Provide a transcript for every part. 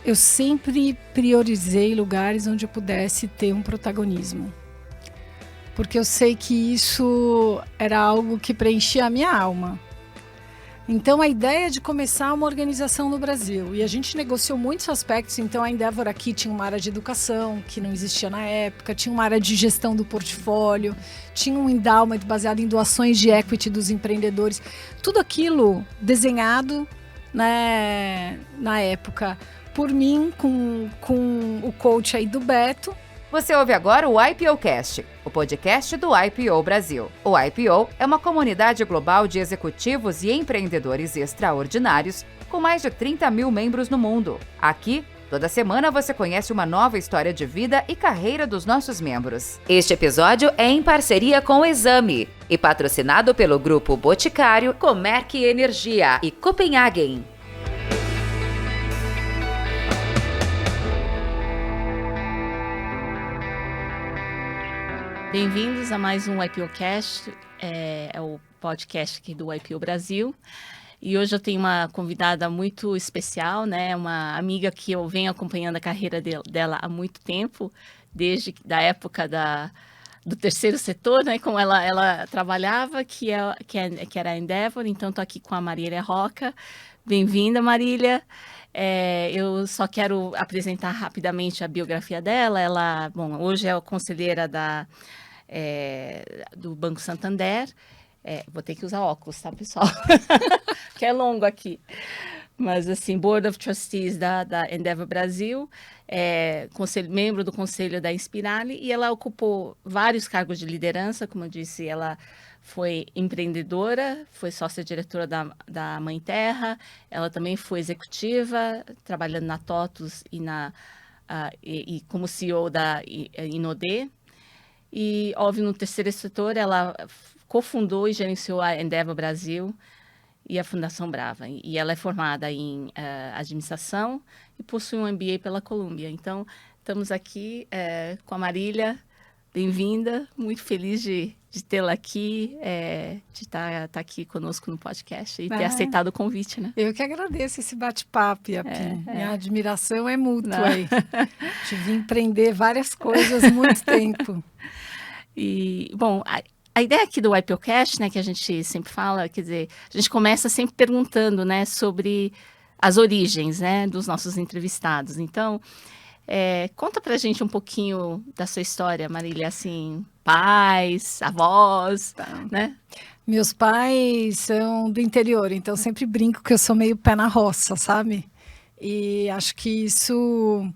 eu sempre priorizei lugares onde eu pudesse ter um protagonismo. Porque eu sei que isso era algo que preenchia a minha alma. Então, a ideia de começar uma organização no Brasil, e a gente negociou muitos aspectos, então a Endeavor aqui tinha uma área de educação, que não existia na época, tinha uma área de gestão do portfólio, tinha um endowment baseado em doações de equity dos empreendedores, tudo aquilo desenhado, né, na época por mim, com o coach aí do Beto. Você ouve agora o IPOcast, o podcast do IPO Brasil. O IPO é uma comunidade global de executivos e empreendedores extraordinários com mais de 30 mil membros no mundo. Aqui, toda semana você conhece uma nova história de vida e carreira dos nossos membros. Este episódio é em parceria com o Exame e patrocinado pelo Grupo Boticário, Comerc Energia e Copenhagen. Bem-vindos a mais um IPOcast, é o podcast aqui do IPO Brasil. E hoje eu tenho uma convidada muito especial, né? Uma amiga que eu venho acompanhando a carreira dela há muito tempo, desde a época do terceiro setor, né? Como ela trabalhava, que era a Endeavor. Então, estou aqui com a Marília Roca. Bem-vinda, Marília. Eu só quero apresentar rapidamente a biografia dela. Ela, hoje é conselheira do Banco Santander. Vou ter que usar óculos, tá, pessoal? Que é longo aqui. Mas, assim, Board of Trustees da Endeavor Brasil, membro do conselho da Inspirali, e ela ocupou vários cargos de liderança, como eu disse, ela foi empreendedora, foi sócia-diretora da Mãe Terra, ela também foi executiva, trabalhando na TOTUS e como CEO da Inodê. E, óbvio, no terceiro setor, ela cofundou e gerenciou a Endeavor Brasil e a Fundação Brava. E ela é formada em administração e possui um MBA pela Colômbia. Então, estamos aqui com a Marília. Bem-vinda, muito feliz de tê-la aqui, de estar aqui conosco no podcast e ter aceitado o convite, né? Eu que agradeço esse bate-papo, Yapim. Minha admiração é mútua aí. Tive empreender várias coisas há muito tempo. E, bom, a ideia aqui do IPOcast, né, que a gente sempre fala, quer dizer, a gente começa sempre perguntando, né, sobre as origens, né, dos nossos entrevistados. Então, conta pra gente um pouquinho da sua história, Marília, assim, pais, avós, né? Meus pais são do interior, então sempre brinco que eu sou meio pé na roça, sabe? E acho que isso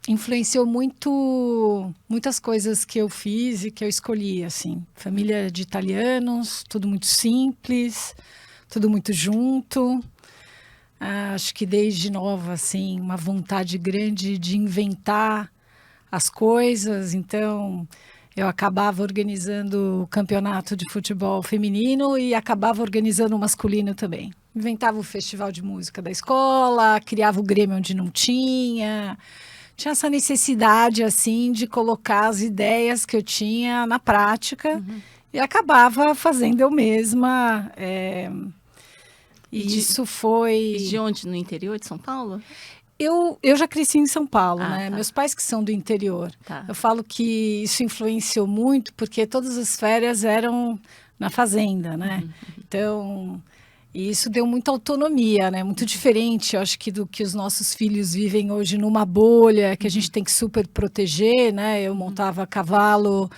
influenciou muitas coisas que eu fiz e que eu escolhi, assim. Família de italianos, tudo muito simples, tudo muito junto. Acho que desde nova, assim, uma vontade grande de inventar as coisas. Então, eu acabava organizando o campeonato de futebol feminino e acabava organizando o masculino também. Inventava o festival de música da escola, criava o Grêmio onde não tinha. Tinha essa necessidade, assim, de colocar as ideias que eu tinha na prática e acabava fazendo eu mesma. Isso foi... E de onde? No interior de São Paulo? Eu já cresci em São Paulo, né? Tá. Meus pais que são do interior. Tá. Eu falo que isso influenciou muito porque todas as férias eram na fazenda, né? Então, isso deu muita autonomia, né? Muito diferente, eu acho, do que os nossos filhos vivem hoje numa bolha que a gente tem que super proteger, né? Eu montava cavalo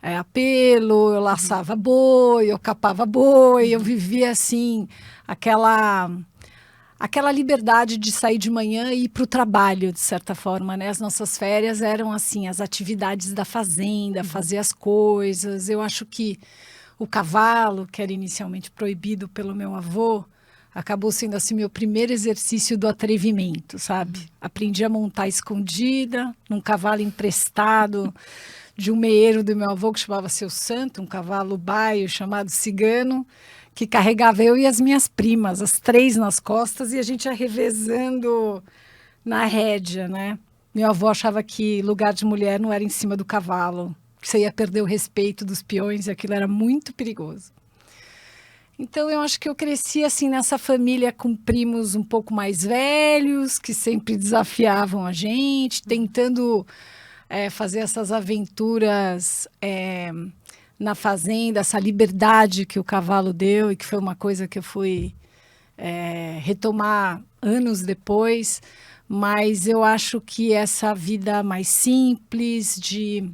a pelo, eu laçava boi, eu capava boi, eu vivia assim, aquela liberdade de sair de manhã e ir para o trabalho, de certa forma, né? As nossas férias eram assim, as atividades da fazenda, fazer as coisas. Eu acho que o cavalo, que era inicialmente proibido pelo meu avô, acabou sendo assim meu primeiro exercício do atrevimento, sabe? Aprendi a montar escondida, num cavalo emprestado de um meeiro do meu avô que chamava Seu Santo, um cavalo baio chamado Cigano, que carregava eu e as minhas primas, as 3 nas costas, e a gente ia revezando na rédea, né? Meu avô achava que lugar de mulher não era em cima do cavalo, que você ia perder o respeito dos peões, e aquilo era muito perigoso. Então, eu acho que eu cresci assim nessa família com primos um pouco mais velhos, que sempre desafiavam a gente, tentando fazer essas aventuras na fazenda, essa liberdade que o cavalo deu e que foi uma coisa que eu fui retomar anos depois. Mas eu acho que essa vida mais simples, de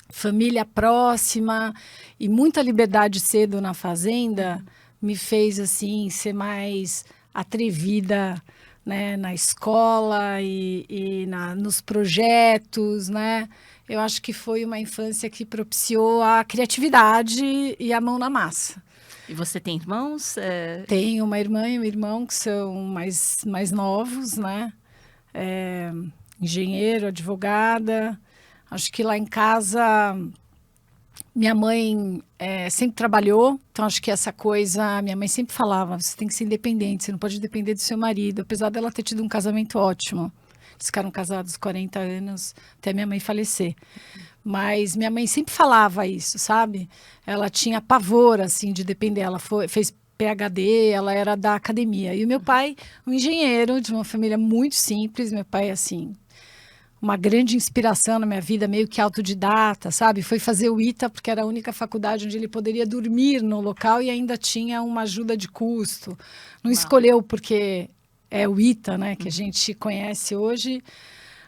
família próxima e muita liberdade cedo na fazenda me fez assim ser mais atrevida, né, na escola e nos projetos, né? Eu acho que foi uma infância que propiciou a criatividade e a mão na massa. E você tem irmãos? Tenho uma irmã e um irmão que são mais novos, né? Engenheiro, advogada. Acho que lá em casa, minha mãe sempre trabalhou, então acho que essa coisa, minha mãe sempre falava, você tem que ser independente, você não pode depender do seu marido, apesar dela ter tido um casamento ótimo. Eles ficaram casados 40 anos, até minha mãe falecer. Mas minha mãe sempre falava isso, sabe? Ela tinha pavor, assim, de depender, ela fez PhD, ela era da academia. E o meu pai, um engenheiro de uma família muito simples, meu pai, assim, uma grande inspiração na minha vida, meio que autodidata, sabe? Foi fazer o ITA porque era a única faculdade onde ele poderia dormir no local e ainda tinha uma ajuda de custo. Não escolheu porque é o ITA, né, que a gente conhece hoje.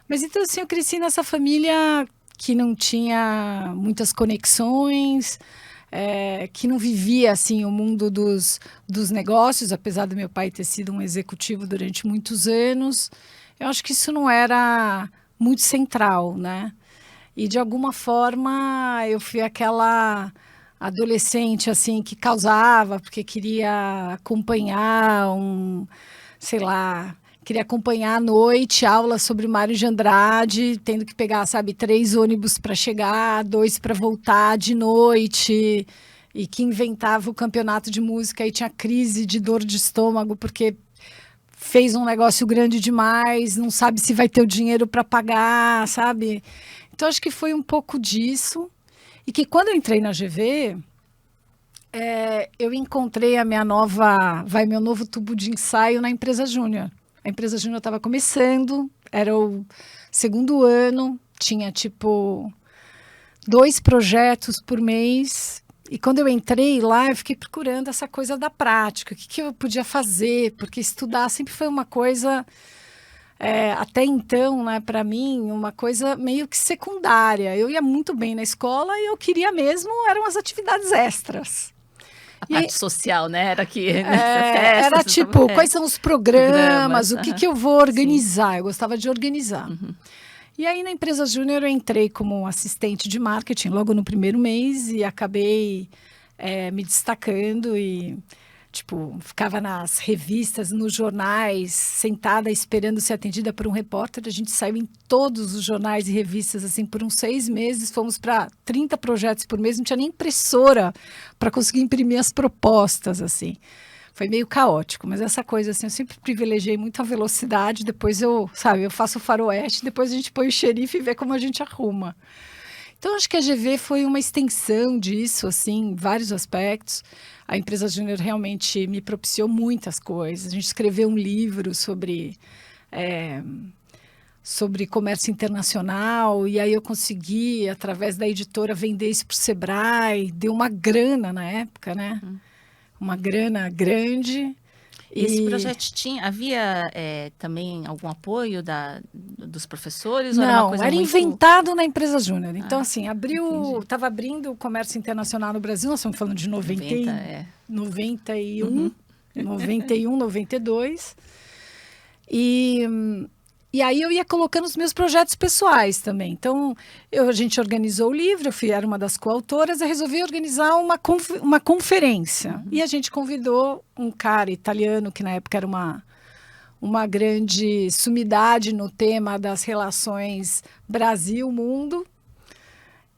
Mas então, assim, eu cresci nessa família que não tinha muitas conexões, que não vivia assim o mundo dos negócios, apesar do meu pai ter sido um executivo durante muitos anos. Eu acho que isso não era muito central, né? E de alguma forma eu fui aquela adolescente assim que causava porque queria acompanhar sei lá, queria acompanhar à noite aula sobre Mário de Andrade, tendo que pegar, sabe, 3 ônibus para chegar, 2 para voltar de noite, e que inventava o campeonato de música e tinha crise de dor de estômago porque fez um negócio grande demais, não sabe se vai ter o dinheiro para pagar, sabe? Então, acho que foi um pouco disso. E que quando eu entrei na GV, eu encontrei meu novo tubo de ensaio na empresa Júnior. A empresa Júnior estava começando, era o 2º ano, tinha tipo 2 projetos por mês. E quando eu entrei lá, eu fiquei procurando essa coisa da prática, o que eu podia fazer, porque estudar sempre foi uma coisa, até então, né, para mim, uma coisa meio que secundária. Eu ia muito bem na escola e eu queria mesmo, eram as atividades extras. A parte social, né? Era que era tipo, quais são os programas, o que eu vou organizar. Sim. Eu gostava de organizar. Uhum. E aí, na empresa Júnior, eu entrei como assistente de marketing logo no primeiro mês e acabei me destacando e, tipo, ficava nas revistas, nos jornais, sentada esperando ser atendida por um repórter. A gente saiu em todos os jornais e revistas, assim, por uns 6 meses. Fomos para 30 projetos por mês, não tinha nem impressora para conseguir imprimir as propostas, assim. Foi meio caótico, mas essa coisa, assim, eu sempre privilegiei muito a velocidade, depois eu faço o faroeste, depois a gente põe o xerife e vê como a gente arruma. Então, acho que a GV foi uma extensão disso, assim, em vários aspectos. A empresa Júnior realmente me propiciou muitas coisas. A gente escreveu um livro sobre comércio internacional, e aí eu consegui, através da editora, vender isso para o Sebrae, deu uma grana na época, né? Uma grana grande. Esse projeto havia também algum apoio dos professores? Ou não, era uma coisa inventado na empresa Júnior. Então, assim, estava abrindo o comércio internacional no Brasil, nós estamos falando de 91, 92. E aí eu ia colocando os meus projetos pessoais também. Então, a gente organizou o livro, era uma das coautoras, eu resolvi organizar uma conferência. Uhum. E a gente convidou um cara italiano, que na época era uma grande sumidade no tema das relações Brasil-mundo.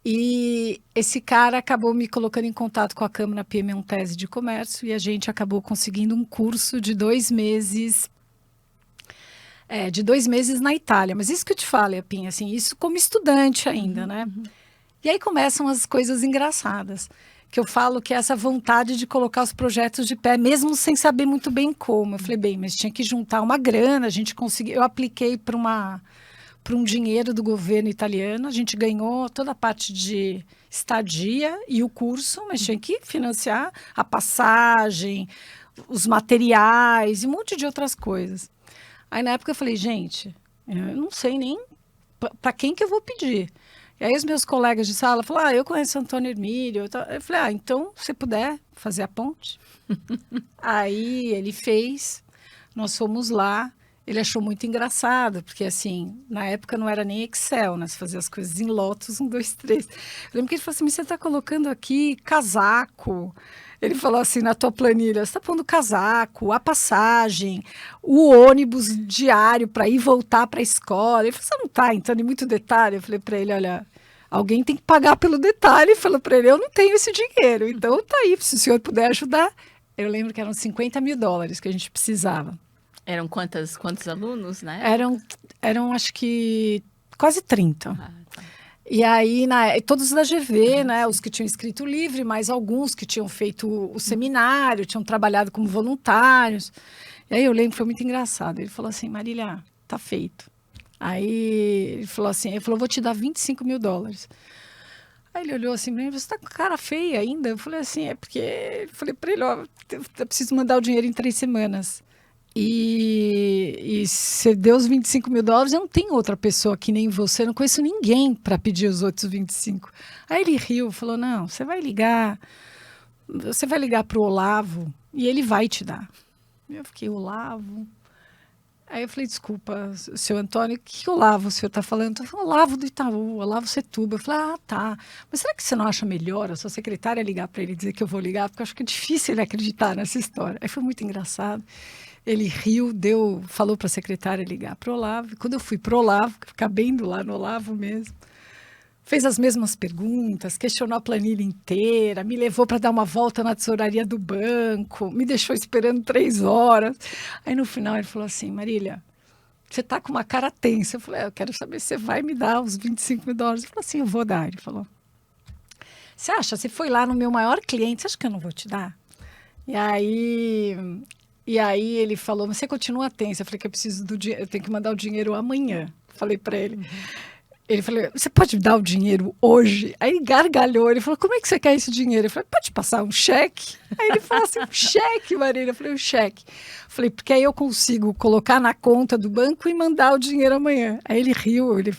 E esse cara acabou me colocando em contato com a Câmara Piemontese de Comércio e a gente acabou conseguindo um curso de 2 meses na Itália. Mas isso que eu te falo, Epinha, assim, isso como estudante ainda, né? Uhum. E aí começam as coisas engraçadas. que eu falo que é essa vontade de colocar os projetos de pé, mesmo sem saber muito bem como. Eu falei, bem, mas tinha que juntar uma grana, a gente conseguiu. Eu apliquei para um dinheiro do governo italiano, a gente ganhou toda a parte de estadia e o curso, mas tinha que financiar a passagem, os materiais e um monte de outras coisas. Aí na época eu falei, gente, eu não sei nem para quem que eu vou pedir. E aí os meus colegas de sala falaram, eu conheço o Antônio Hermílio. Eu falei, então, se puder fazer a ponte. Aí ele fez, nós fomos lá, ele achou muito engraçado, porque assim, na época não era nem Excel, né? Você fazia as coisas em Lotus, 1, 2, 3. Eu lembro que ele falou assim, mas você está colocando aqui casaco. Ele falou assim, na tua planilha, você está pondo casaco, a passagem, o ônibus diário para ir e voltar para a escola. Ele falou, você não está entrando em muito detalhe? Eu falei para ele, olha, alguém tem que pagar pelo detalhe. Ele falou para ele, eu não tenho esse dinheiro, então tá aí, se o senhor puder ajudar. Eu lembro que eram $50 mil que a gente precisava. Eram quantos alunos, né? Eram acho que quase 30. Ah, tá. E aí, todos da GV, né? Os que tinham escrito o livre, mais alguns que tinham feito o seminário, tinham trabalhado como voluntários. E aí eu lembro que foi muito engraçado. Ele falou assim, Marília, tá feito. Aí ele falou assim, vou te dar $25 mil. Aí ele olhou assim, você tá com cara feia ainda? Eu falei assim, é porque... Eu falei para ele, ó, eu preciso mandar o dinheiro em 3 semanas. E se deu os $25 mil, eu não tenho outra pessoa que nem você, não conheço ninguém para pedir os outros 25. Aí ele riu, falou, não, você vai ligar para o Olavo e ele vai te dar. Eu fiquei, Olavo? Aí eu falei, desculpa, seu Antônio, que Olavo o senhor está falando? Eu falei, Olavo do Itaú, Olavo Setúbal. Eu falei, tá, mas será que você não acha melhor a sua secretária ligar para ele e dizer que eu vou ligar? Porque eu acho que é difícil ele acreditar nessa história. Aí foi muito engraçado. Ele riu, falou para a secretária ligar para o Olavo. E quando eu fui para o Olavo, cabendo lá no Olavo mesmo, fez as mesmas perguntas, questionou a planilha inteira, me levou para dar uma volta na tesouraria do banco, me deixou esperando 3 horas. Aí no final ele falou assim, Marília, você está com uma cara tensa. Eu falei, eu quero saber se você vai me dar os $25 mil. Ele falou assim, eu vou dar. Ele falou, você acha, você foi lá no meu maior cliente, você acha que eu não vou te dar? E aí ele falou, mas você continua tensa. Eu falei que eu preciso do dinheiro, eu tenho que mandar o dinheiro amanhã. Falei para ele. Ele falou, você pode me dar o dinheiro hoje? Aí ele gargalhou, ele falou, como é que você quer esse dinheiro? Eu falei, pode passar um cheque? Aí ele falou assim, um cheque, Marília? Eu falei, um cheque. Eu falei, porque aí eu consigo colocar na conta do banco e mandar o dinheiro amanhã. Aí ele riu, ele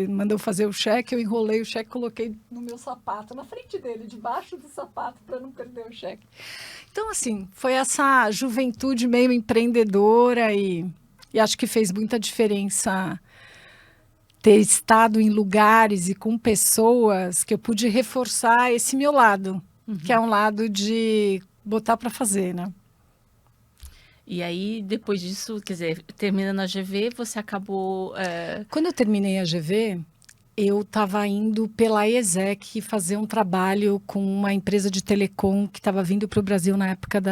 mandou fazer o cheque, eu enrolei o cheque, coloquei no meu sapato, na frente dele, debaixo do sapato, para não perder o cheque. Então, assim, foi essa juventude meio empreendedora e acho que fez muita diferença ter estado em lugares e com pessoas que eu pude reforçar esse meu lado, que é um lado de botar para fazer, né? E aí, depois disso, quer dizer, terminando a GV, você acabou... Quando eu terminei a GV, eu estava indo pela ESEC fazer um trabalho com uma empresa de telecom que estava vindo para o Brasil na época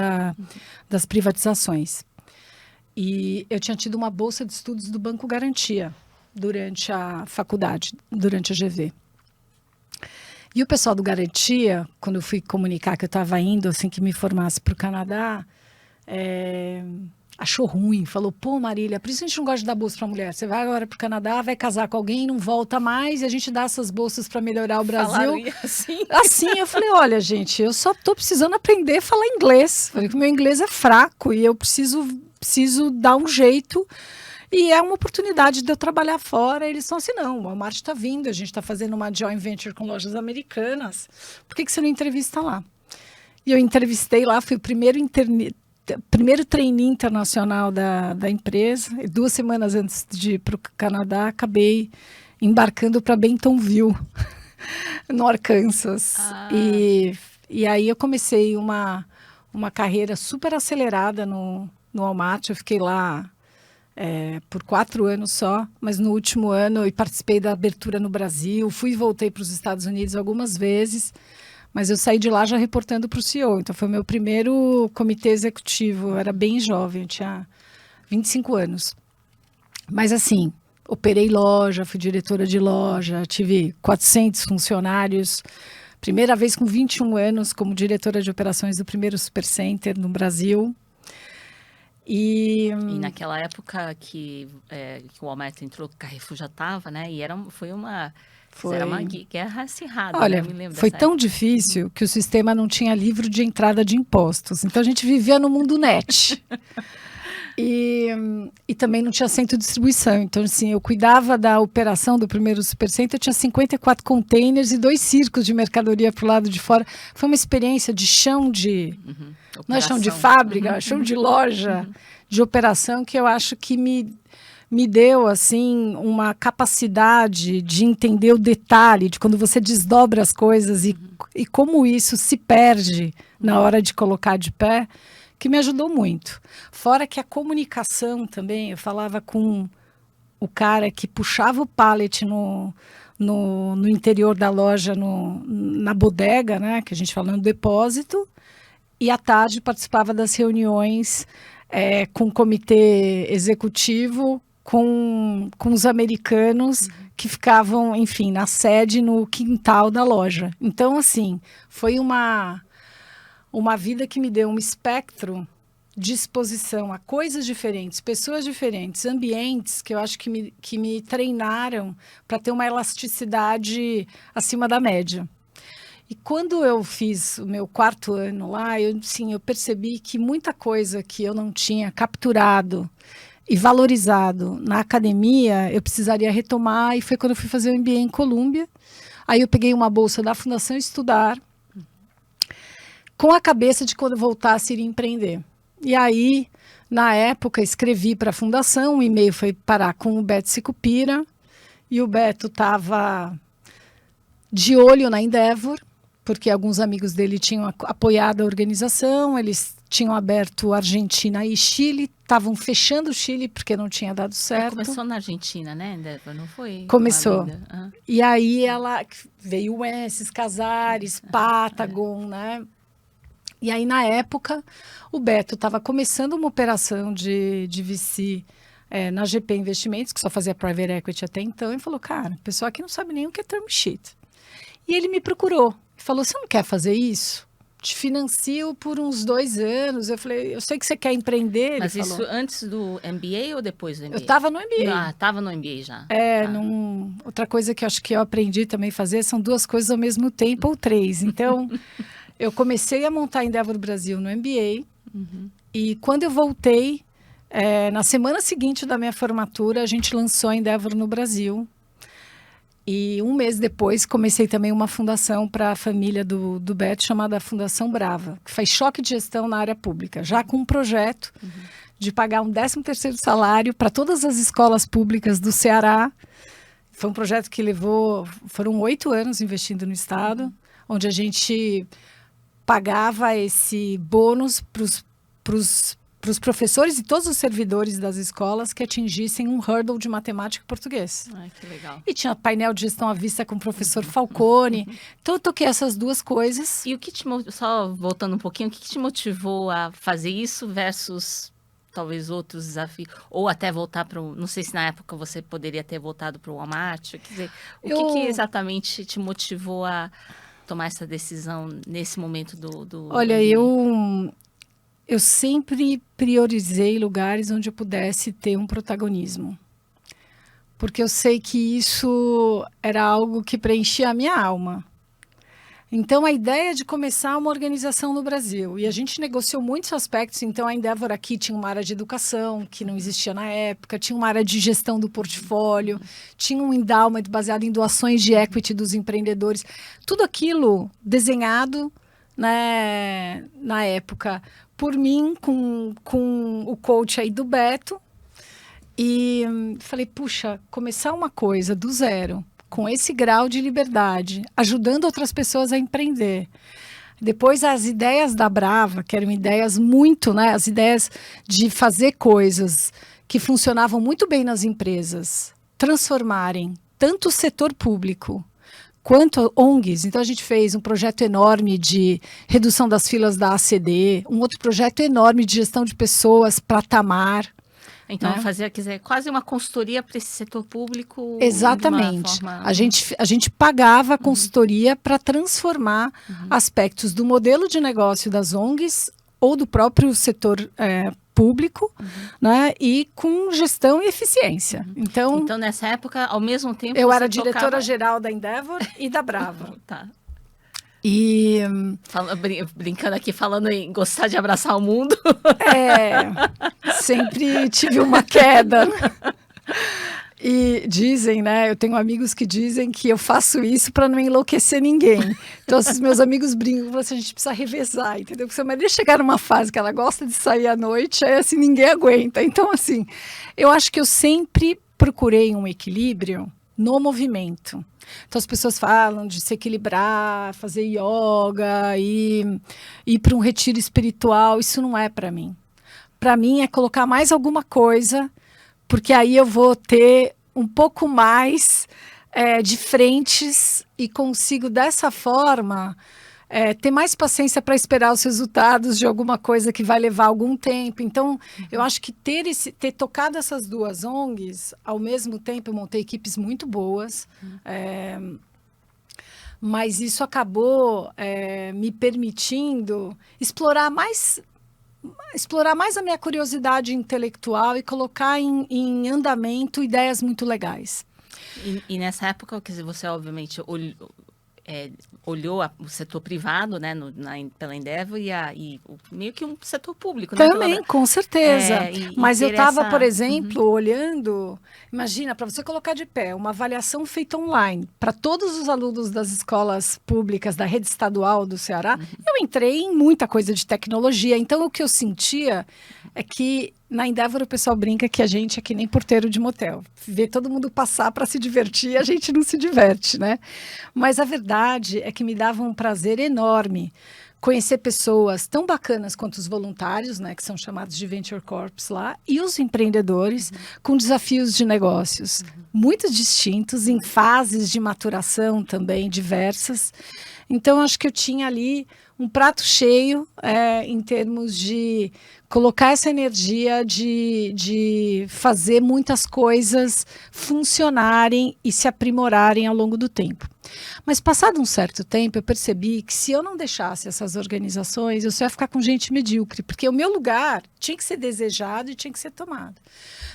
das privatizações. E eu tinha tido uma bolsa de estudos do Banco Garantia durante a faculdade, durante a GV. E o pessoal do Garantia, quando eu fui comunicar que eu estava indo, assim que me formasse para o Canadá, achou ruim, falou, pô Marília, por isso a gente não gosta de dar bolsa para mulher, você vai agora para o Canadá, vai casar com alguém, não volta mais, e a gente dá essas bolsas para melhorar o Brasil. Assim, eu falei, olha gente, eu só estou precisando aprender a falar inglês, falei que o meu inglês é fraco e eu preciso dar um jeito, e é uma oportunidade de eu trabalhar fora. Eles estão assim, não, o Walmart está vindo, a gente está fazendo uma joint venture com lojas americanas, por que você não entrevista lá? E eu entrevistei lá, fui o primeiro trainee internacional da empresa. E 2 semanas antes de ir para o Canadá, acabei embarcando para Bentonville, no Arkansas. E aí eu comecei uma carreira super acelerada no Walmart. Eu fiquei lá por 4 anos só, mas no último ano eu participei da abertura no Brasil, fui e voltei para os Estados Unidos algumas vezes. Mas eu saí de lá já reportando para o CEO. Então, foi o meu primeiro comitê executivo. Eu era bem jovem, eu tinha 25 anos. Mas, assim, operei loja, fui diretora de loja, tive 400 funcionários, Primeira vez com 21 anos como diretora de operações do primeiro Supercenter no Brasil. E naquela época que o Walmart entrou, o Carrefour já estava, né? E era uma guerra acirrada. Olha, né? Me lembro foi dessa tão época. difícil que o sistema não tinha livro de entrada de impostos. Então, a gente vivia no mundo net. E também não tinha centro de distribuição. Então, assim, eu cuidava da operação do primeiro Supercenter, eu tinha 54 containers e 2 circos de mercadoria para o lado de fora. Foi uma experiência de chão de... Não é chão de fábrica, chão de loja, de operação, que eu acho que me deu, assim, uma capacidade de entender o detalhe, de quando você desdobra as coisas e como isso se perde na hora de colocar de pé, que me ajudou muito. Fora que a comunicação também, eu falava com o cara que puxava o pallet no interior da loja, na bodega, né, que a gente fala no depósito, e à tarde participava das reuniões com o comitê executivo, com os americanos que ficavam, enfim, na sede, no quintal da loja. Então, assim, foi uma vida que me deu um espectro de exposição a coisas diferentes, pessoas diferentes, ambientes que eu acho que me treinaram para ter uma elasticidade acima da média. E quando eu fiz o meu 4º ano lá, eu percebi que muita coisa que eu não tinha capturado e valorizado na academia, eu precisaria retomar, e foi quando eu fui fazer o MBA em Colômbia. Aí eu peguei uma bolsa da Fundação Estudar, com a cabeça de quando eu voltasse iria empreender. E aí, na época, escrevi para a Fundação, o e-mail foi parar com o Beto Sicupira, e o Beto estava de olho na Endeavor, porque alguns amigos dele tinham apoiado a organização, eles tinham aberto Argentina e Chile, estavam fechando o Chile porque não tinha dado certo. Começou na Argentina, né, Endeavor? Não foi? Começou. E aí veio esses Casares, Patagon, né? E aí, na época, o Beto estava começando uma operação de VC na GP Investimentos, que só fazia private equity até então, e falou, cara, o pessoal aqui não sabe nem o que é term sheet. E ele me procurou e falou, você não quer fazer isso? Te financio por uns 2 anos. Eu falei, eu sei que você quer empreender. Mas ele isso falou. Antes do MBA ou depois do MBA? Eu estava no MBA. Ah, estava no MBA já. Outra coisa que eu acho que eu aprendi também a fazer são 2 coisas ao mesmo tempo, ou 3. Então, eu comecei a montar a Endeavor Brasil no MBA. E quando eu voltei, na semana seguinte da minha formatura, a gente lançou a Endeavor no Brasil. E 1 mês depois, comecei também uma fundação para a família do Beto, chamada Fundação Brava, que faz choque de gestão na área pública, já com um projeto de pagar um 13º salário para todas as escolas públicas do Ceará. Foi um projeto que foram 8 anos investindo no Estado, onde a gente pagava esse bônus para os professores e todos os servidores das escolas que atingissem um hurdle de matemática e português. Ai, que legal. E tinha painel de gestão à vista com o professor Falcone. Então, eu toquei essas 2 coisas. E o que só voltando um pouquinho, o que te motivou a fazer isso versus talvez outros desafios? Ou até voltar para não sei se na época você poderia ter voltado para o Walmart. Quer dizer, o que exatamente te motivou a tomar essa decisão nesse momento do Olha, eu sempre priorizei lugares onde eu pudesse ter um protagonismo. Porque eu sei que isso era algo que preenchia a minha alma. Então, a ideia de começar uma organização no Brasil. E a gente negociou muitos aspectos. Então, a Endeavor aqui tinha uma área de educação, que não existia na época. Tinha uma área de gestão do portfólio. Tinha um endowment baseado em doações de equity dos empreendedores. Tudo aquilo desenhado, né, na época por mim, com o coach aí do Beto, e falei, puxa, começar uma coisa do zero, com esse grau de liberdade, ajudando outras pessoas a empreender. Depois as ideias da Brava, que eram ideias muito, né, as ideias de fazer coisas que funcionavam muito bem nas empresas, transformarem tanto o setor público quanto ONGs. Então, a gente fez um projeto enorme de redução das filas da ACD, um outro projeto enorme de gestão de pessoas para Tamar, Então, né? fazer, quer dizer, quase uma consultoria para esse setor público. Exatamente. De uma forma... A gente pagava a consultoria para transformar aspectos do modelo de negócio das ONGs ou do próprio setor público, né? E com gestão e eficiência. Então, nessa época, ao mesmo tempo, eu você era tocava... diretora-geral da Endeavor e da Brava. Tá. E brincando aqui, falando em gostar de abraçar o mundo. sempre tive uma queda. E dizem, né? Eu tenho amigos que dizem que eu faço isso para não enlouquecer ninguém. Então, esses meus amigos brincam, falam assim, a gente precisa revezar, entendeu? Porque se a Maria chegar numa fase que ela gosta de sair à noite, aí assim, ninguém aguenta. Então, assim, eu acho que eu sempre procurei um equilíbrio no movimento. Então, as pessoas falam de se equilibrar, fazer yoga, ir para um retiro espiritual. Isso não é para mim. Para mim é colocar mais alguma coisa, porque aí eu vou ter um pouco mais de frentes e consigo, dessa forma, ter mais paciência para esperar os resultados de alguma coisa que vai levar algum tempo. Então, eu acho que ter tocado essas duas ONGs, ao mesmo tempo, eu montei equipes muito boas, mas isso acabou me permitindo explorar mais a minha curiosidade intelectual e colocar em andamento ideias muito legais. E nessa época, quer dizer, você obviamente olhou o setor privado, né, pela Endeavor e meio que um setor público. Também, com certeza. Mas eu estava, por exemplo, Uhum. olhando, imagina, para você colocar de pé uma avaliação feita online para todos os alunos das escolas públicas da rede estadual do Ceará, eu entrei em muita coisa de tecnologia. Então, o que eu sentia é que na Endeavor o pessoal brinca que a gente é que nem porteiro de motel. Vê todo mundo passar para se divertir e a gente não se diverte, né? Mas a verdade é que me dava um prazer enorme conhecer pessoas tão bacanas quanto os voluntários, né, que são chamados de Venture Corps lá, e os empreendedores com desafios de negócios muito distintos, em fases de maturação também diversas. Então, acho que eu tinha ali um prato cheio em termos de colocar essa energia de fazer muitas coisas funcionarem e se aprimorarem ao longo do tempo. Mas passado um certo tempo, eu percebi que se eu não deixasse essas organizações, eu só ia ficar com gente medíocre, porque o meu lugar tinha que ser desejado e tinha que ser tomado.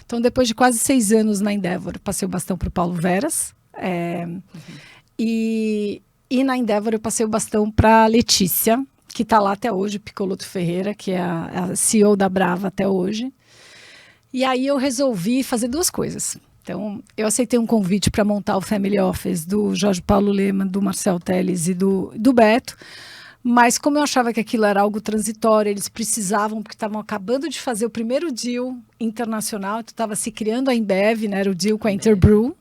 Então, depois de quase 6 anos na Endeavor, passei o bastão para o Paulo Veras, e na Endeavor eu passei o bastão para a Letícia, que está lá até hoje, Picoloto Ferreira, que é a CEO da Brava até hoje. E aí eu resolvi fazer 2 coisas. Então, eu aceitei um convite para montar o Family Office do Jorge Paulo Lemann, do Marcel Teles e do Beto, mas como eu achava que aquilo era algo transitório, eles precisavam, porque estavam acabando de fazer o primeiro deal internacional, então estava se criando a Embev, né, era o deal com a Interbrew.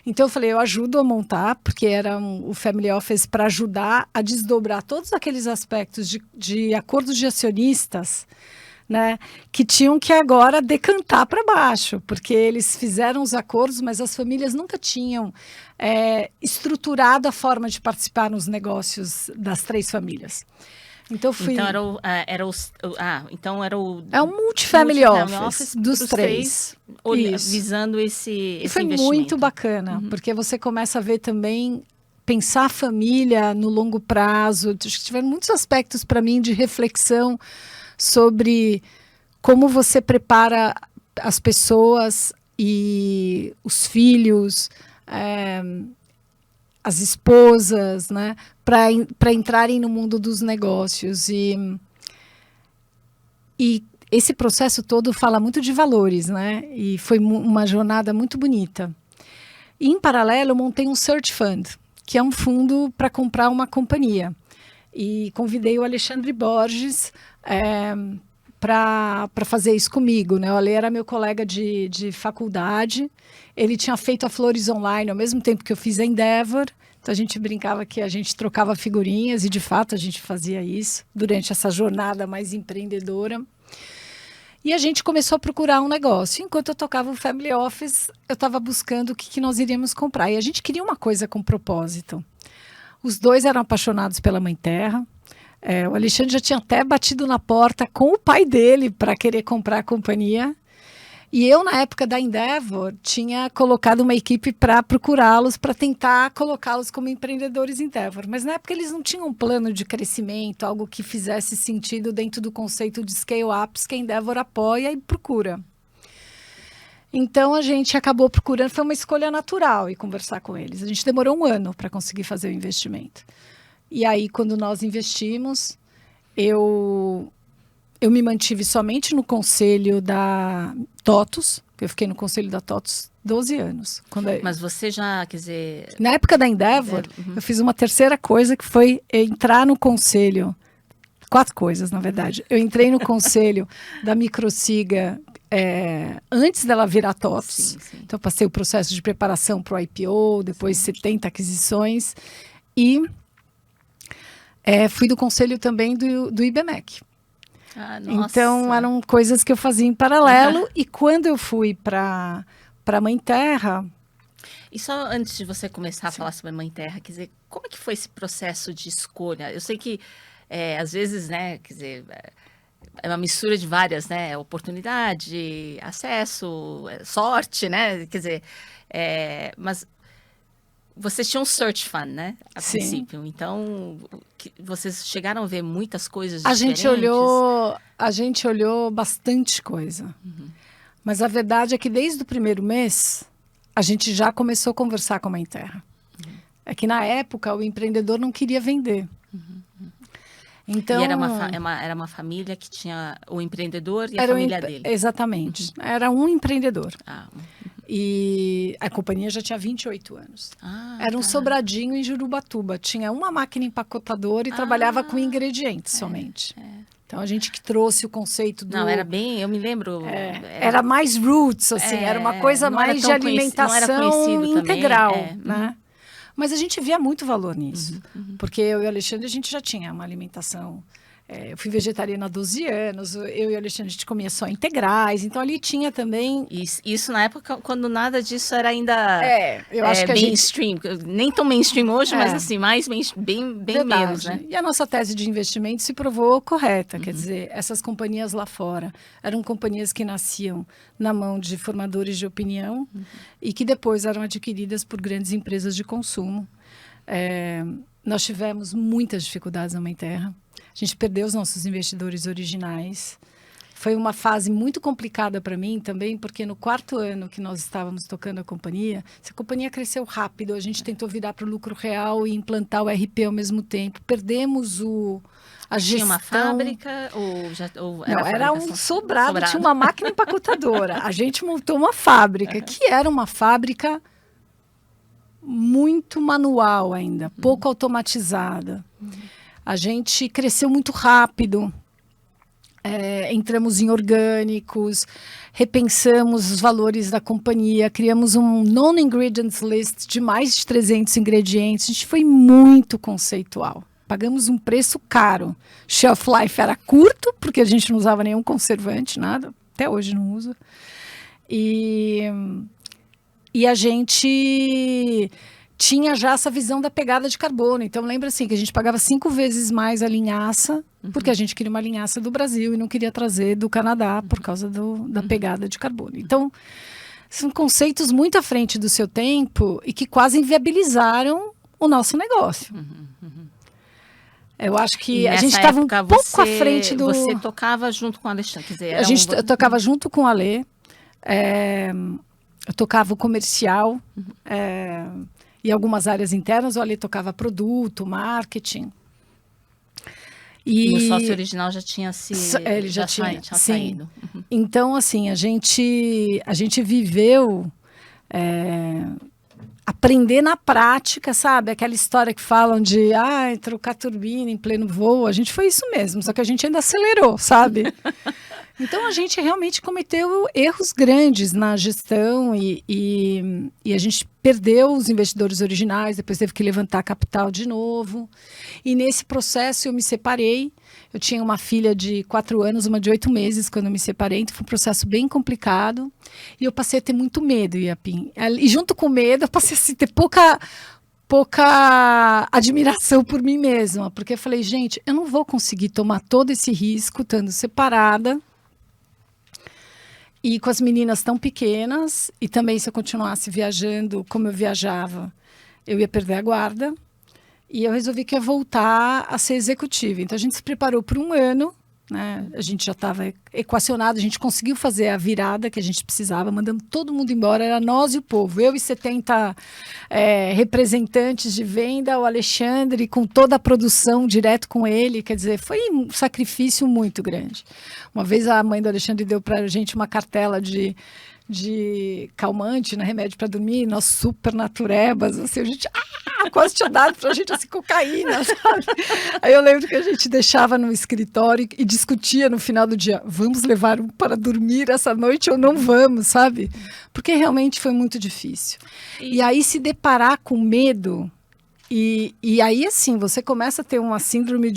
Então eu falei, eu ajudo a montar, porque era o Family Office para ajudar a desdobrar todos aqueles aspectos de acordos de acionistas, né, que tinham que agora decantar para baixo, porque eles fizeram os acordos, mas as famílias nunca tinham estruturado a forma de participar nos negócios das 3 famílias. Então é um multifamily office dos 3, visando esse e foi investimento. muito bacana, porque você começa a ver também, pensar a família no longo prazo. Tiveram muitos aspectos para mim de reflexão sobre como você prepara as pessoas e os filhos, as esposas, né, para entrarem no mundo dos negócios. E esse processo todo fala muito de valores, né? E foi uma jornada muito bonita. E, em paralelo, eu montei um Search Fund, que é um fundo para comprar uma companhia. E convidei o Alexandre Borges para fazer isso comigo, né? O Ale era meu colega de faculdade, ele tinha feito a Flores Online ao mesmo tempo que eu fiz a Endeavor, então a gente brincava que a gente trocava figurinhas e de fato a gente fazia isso durante essa jornada mais empreendedora. E a gente começou a procurar um negócio. Enquanto eu tocava o Family Office, eu estava buscando o que nós iríamos comprar. E a gente queria uma coisa com propósito. Os 2 eram apaixonados pela Mãe Terra. O Alexandre já tinha até batido na porta com o pai dele para querer comprar a companhia. E eu, na época da Endeavor, tinha colocado uma equipe para procurá-los, para tentar colocá-los como empreendedores Endeavor. Mas na época eles não tinham um plano de crescimento, algo que fizesse sentido dentro do conceito de scale-ups que a Endeavor apoia e procura. Então a gente acabou procurando, foi uma escolha natural ir conversar com eles. A gente demorou 1 ano para conseguir fazer o investimento. E aí, quando nós investimos, eu me mantive somente no conselho da TOTUS, eu fiquei no conselho da TOTUS 12 anos. Mas você já, quer dizer... Na época da Endeavor, eu fiz uma terceira coisa, que foi entrar no conselho. 4 coisas, na verdade. Eu entrei no conselho da Microsiga antes dela virar TOTUS. Sim, sim. Então, eu passei o processo de preparação para o IPO, depois 70 aquisições. E fui do conselho também do IBMEC. Ah, nossa. Então, eram coisas que eu fazia em paralelo. E quando eu fui para Mãe Terra... E só antes de você começar a falar sobre Mãe Terra, quer dizer, como é que foi esse processo de escolha? Eu sei que, às vezes, né, quer dizer, é uma mistura de várias, né, oportunidade, acesso, sorte, né, quer dizer, mas... Vocês tinham um search fund, né? A princípio. Então, vocês chegaram a ver muitas coisas diferentes? A gente olhou bastante coisa. Uhum. Mas a verdade é que desde o primeiro mês, a gente já começou a conversar com a Mãe Terra. Uhum. É que na época, o empreendedor não queria vender. Uhum. Então, e era uma família que tinha o empreendedor e a família dele. Exatamente. Uhum. Era um empreendedor. Ah, e a companhia já tinha 28 anos. Era um sobradinho em Jurubatuba. Tinha uma máquina empacotadora e trabalhava com ingredientes somente. Então, a gente que trouxe o conceito do... Não, era bem... Eu me lembro... Era mais roots, assim. Era uma coisa mais de alimentação integral, né? Mas a gente via muito valor nisso. Porque eu e o Alexandre, a gente já tinha uma alimentação... eu fui vegetariana há 12 anos, eu e o Alexandre, a gente comia só integrais, então ali tinha também... Isso na época, quando nada disso era ainda eu acho que mainstream, nem tão mainstream hoje, mas assim, bem menos, né? E a nossa tese de investimento se provou correta, quer dizer, essas companhias lá fora eram companhias que nasciam na mão de formadores de opinião e que depois eram adquiridas por grandes empresas de consumo. Nós tivemos muitas dificuldades na Mãe Terra. A gente perdeu os nossos investidores originais. Foi uma fase muito complicada para mim também, porque no 4º ano que nós estávamos tocando a companhia, essa companhia cresceu rápido, a gente tentou virar para o lucro real e implantar o RP ao mesmo tempo. Perdemos a gestão... Tinha uma fábrica ou era um sobrado, tinha uma máquina empacotadora. A gente montou uma fábrica, que era uma fábrica muito manual ainda, pouco automatizada. A gente cresceu muito rápido, entramos em orgânicos, repensamos os valores da companhia, criamos um non-ingredients list de mais de 300 ingredientes. A gente foi muito conceitual. Pagamos um preço caro. Shelf life era curto, porque a gente não usava nenhum conservante, nada. Até hoje não usa. E a gente... tinha já essa visão da pegada de carbono. Então, lembra assim, que a gente pagava 5 vezes mais a linhaça, porque a gente queria uma linhaça do Brasil e não queria trazer do Canadá por causa da pegada de carbono. Então, são conceitos muito à frente do seu tempo e que quase inviabilizaram o nosso negócio. Eu acho que a gente estava um pouco à frente do... Você tocava junto com o Alexandre, quer dizer... Eu tocava junto com o Ale, eu tocava o comercial, e algumas áreas internas, o Ale tocava produto, marketing. E o sócio original já tinha ele já tinha saído. Então, assim, a gente viveu aprender na prática, sabe? Aquela história que falam de trocar turbina em pleno voo. A gente foi isso mesmo, só que a gente ainda acelerou, sabe? Então, a gente realmente cometeu erros grandes na gestão e a gente perdeu os investidores originais, depois teve que levantar capital de novo. E nesse processo eu me separei. Eu tinha uma filha de 4 anos, uma de 8 meses quando eu me separei, então foi um processo bem complicado. E eu passei a ter muito medo, Iapim. E junto com o medo, eu passei a ter pouca admiração por mim mesma, porque eu falei, gente, eu não vou conseguir tomar todo esse risco estando separada. E com as meninas tão pequenas, e também se eu continuasse viajando como eu viajava, eu ia perder a guarda. E eu resolvi que ia voltar a ser executiva. Então a gente se preparou por um ano, né? A gente já estava equacionado, a gente conseguiu fazer a virada que a gente precisava, mandamos todo mundo embora, era nós e o povo. Eu e 70 representantes de venda, o Alexandre com toda a produção direto com ele, quer dizer, foi um sacrifício muito grande. Uma vez a mãe do Alexandre deu para a gente uma cartela de calmante, né, remédio para dormir, nós super naturebas, assim, a gente quase tinha dado pra gente assim, cocaína, sabe? Aí eu lembro que a gente deixava no escritório e discutia no final do dia, vamos levar um para dormir essa noite ou não vamos, sabe? Porque realmente foi muito difícil. E aí se deparar com medo, e aí assim, você começa a ter uma síndrome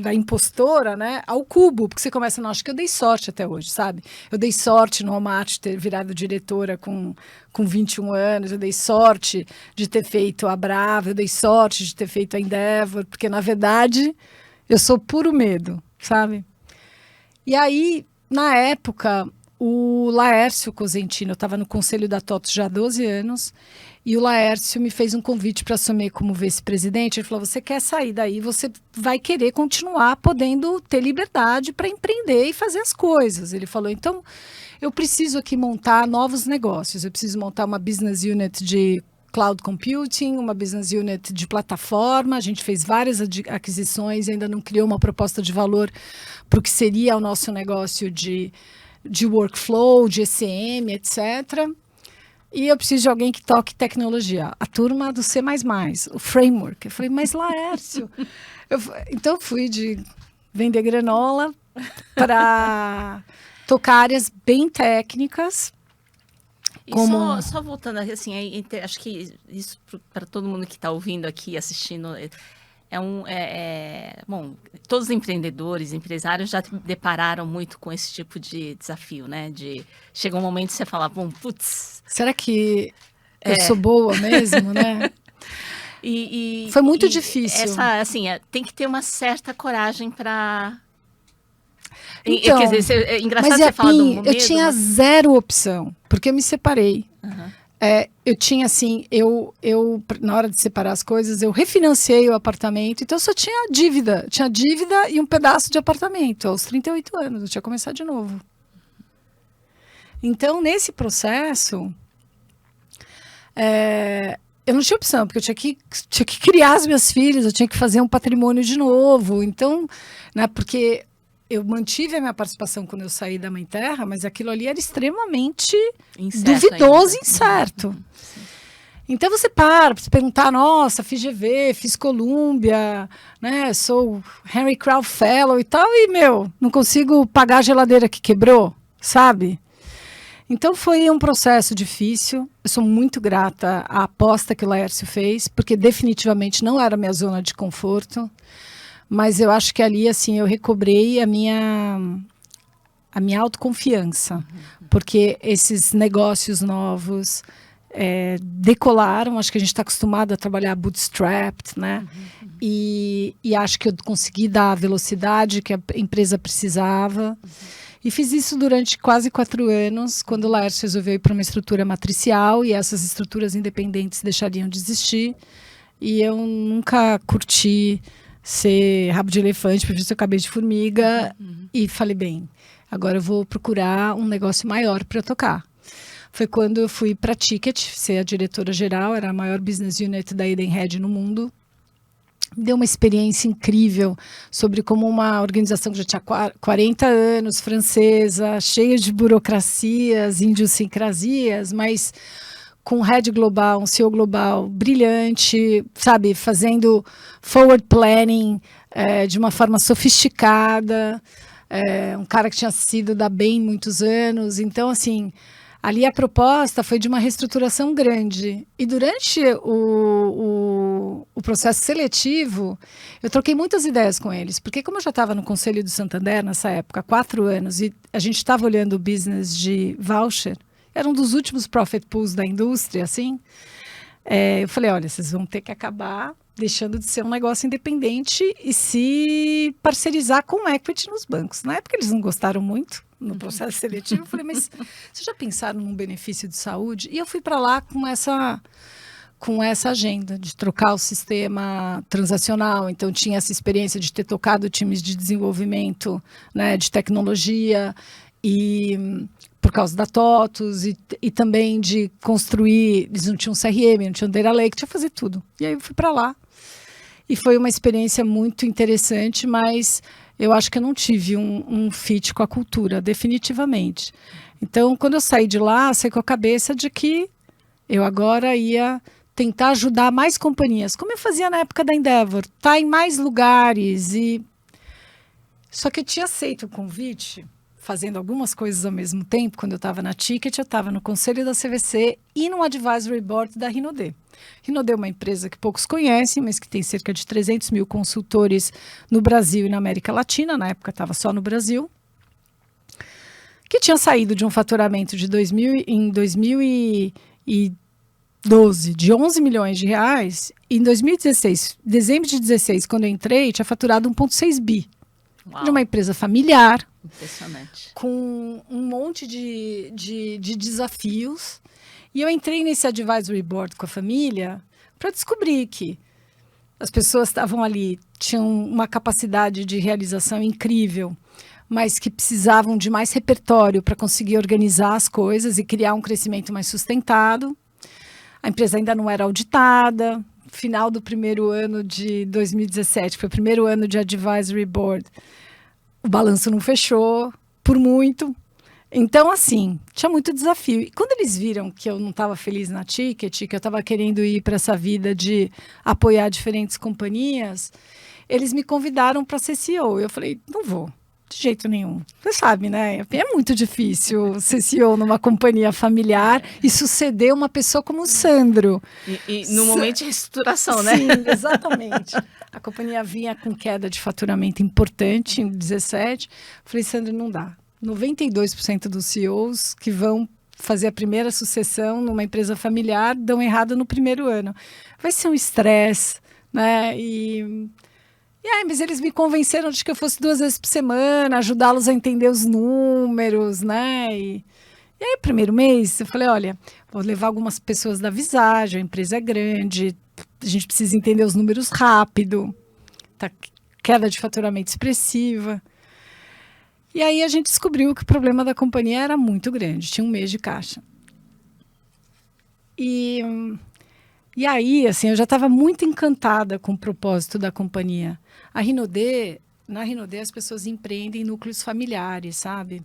da impostora, né, ao cubo, porque você começa, não, acho que eu dei sorte até hoje, sabe? Eu dei sorte no Walmart ter virado diretora com 21 anos, eu dei sorte de ter feito a Brava, eu dei sorte de ter feito a Endeavor, porque na verdade eu sou puro medo, sabe? E aí, na época, o Laércio Cosentino, eu estava no conselho da TOTS já há 12 anos, e o Laércio me fez um convite para assumir como vice-presidente. Ele falou, você quer sair daí, você vai querer continuar podendo ter liberdade para empreender e fazer as coisas. Ele falou, então, eu preciso aqui montar novos negócios, eu preciso montar uma business unit de cloud computing, uma business unit de plataforma, a gente fez várias aquisições, ainda não criou uma proposta de valor para o que seria o nosso negócio de workflow, de ECM, etc., e eu preciso de alguém que toque tecnologia. A turma do C++, o framework. Eu falei, mas Laércio... Então eu fui de vender granola para tocar áreas bem técnicas. Como... Só voltando, assim, acho que isso para todo mundo que está ouvindo aqui, assistindo... Bom, todos os empreendedores, empresários já depararam muito com esse tipo de desafio, né? Chega um momento que você fala, bom, putz... Será que eu sou boa mesmo, né? Foi muito difícil. Tem que ter uma certa coragem para... Então, quer dizer, é engraçado você falar do medo. Eu tinha zero opção, porque eu me separei. Uhum. Eu tinha assim, na hora de separar as coisas, eu refinanciei o apartamento, então eu só tinha dívida e um pedaço de apartamento, aos 38 anos, eu tinha que começar de novo. Então, nesse processo, eu não tinha opção, porque eu tinha que criar as minhas filhas, eu tinha que fazer um patrimônio de novo, então, né, porque eu mantive a minha participação quando eu saí da Mãe Terra, mas aquilo ali era extremamente duvidoso e incerto. Então você para se perguntar, nossa, fiz GV, fiz Columbia, né, sou Henry Crown Fellow e tal, e, não consigo pagar a geladeira que quebrou, sabe? Então foi um processo difícil, eu sou muito grata à aposta que o Laércio fez, porque definitivamente não era a minha zona de conforto. Mas eu acho que ali, assim, eu recobrei a minha autoconfiança, porque esses negócios novos decolaram. Acho que a gente está acostumado a trabalhar bootstrapped, né? E acho que eu consegui dar a velocidade que a empresa precisava. E fiz isso durante quase 4 anos, quando o Laércio resolveu ir para uma estrutura matricial e essas estruturas independentes deixariam de existir. E eu nunca curti ser rabo de elefante, prefiro ser cabeça de formiga. E falei, bem, agora eu vou procurar um negócio maior para tocar. Foi quando eu fui para a Ticket, ser a diretora geral, era a maior business unit da Edenred no mundo. Deu uma experiência incrível sobre como uma organização que já tinha 40 anos, francesa, cheia de burocracias, idiosincrasias, mas com um head global, um CEO global brilhante, sabe, fazendo forward planning de uma forma sofisticada, um cara que tinha sido da Bain muitos anos. Então, assim, ali a proposta foi de uma reestruturação grande. E durante o processo seletivo, eu troquei muitas ideias com eles, porque como eu já estava no Conselho do Santander nessa época, há 4 anos, e a gente estava olhando o business de voucher, era um dos últimos profit pools da indústria, assim. Eu falei, olha, vocês vão ter que acabar deixando de ser um negócio independente e se parcerizar com equity nos bancos. Na época eles não gostaram muito, no processo seletivo. Eu falei, mas vocês já pensaram num benefício de saúde? E eu fui para lá com essa agenda de trocar o sistema transacional. Então, tinha essa experiência de ter tocado times de desenvolvimento, né, de tecnologia, e por causa da TOTUS, e também de construir. Eles não tinham CRM, não tinham Data Lake, tinha que fazer tudo. E aí eu fui para lá. E foi uma experiência muito interessante, mas eu acho que eu não tive um fit com a cultura, definitivamente. Então, quando eu saí de lá, saí com a cabeça de que eu agora ia tentar ajudar mais companhias, como eu fazia na época da Endeavor, tá em mais lugares. Só que eu tinha aceito o convite, fazendo algumas coisas ao mesmo tempo. Quando eu estava na Ticket, eu estava no conselho da CVC e no Advisory Board da Rinode. Rinode é uma empresa que poucos conhecem, mas que tem cerca de 300 mil consultores no Brasil e na América Latina. Na época estava só no Brasil. Que tinha saído de um faturamento de em 2012 de 11 milhões de reais. E em 2016, dezembro de 2016, quando eu entrei, tinha faturado 1,6 bi. Uau. De uma empresa familiar. Impressionante. Com um monte de desafios. E eu entrei nesse advisory board com a família para descobrir que as pessoas estavam ali, tinham uma capacidade de realização incrível, mas que precisavam de mais repertório para conseguir organizar as coisas e criar um crescimento mais sustentado. A empresa ainda não era auditada. Final do primeiro ano de 2017, foi o primeiro ano de advisory board, o balanço não fechou, por muito. Então, assim, tinha muito desafio. E quando eles viram que eu não estava feliz na Ticket, que eu estava querendo ir para essa vida de apoiar diferentes companhias, eles me convidaram para ser CEO. Eu falei, não vou, de jeito nenhum. Você sabe, né? É muito difícil ser CEO numa companhia familiar e suceder uma pessoa como o Sandro. E no momento de reestruturação, né? Sim, exatamente. A companhia vinha com queda de faturamento importante em 2017. Falei, Sandro, não dá. 92% dos CEOs que vão fazer a primeira sucessão numa empresa familiar dão errado no primeiro ano. Vai ser um estresse, né? Mas eles me convenceram de que eu fosse 2 vezes por semana, ajudá-los a entender os números, né? E aí, o primeiro mês, eu falei, olha, vou levar algumas pessoas da Visage, a empresa é grande, a gente precisa entender os números rápido, tá, queda de faturamento expressiva. E aí a gente descobriu que o problema da companhia era muito grande, tinha 1 mês de caixa. E aí, assim, eu já estava muito encantada com o propósito da companhia. Na Rinode, as pessoas empreendem núcleos familiares, sabe?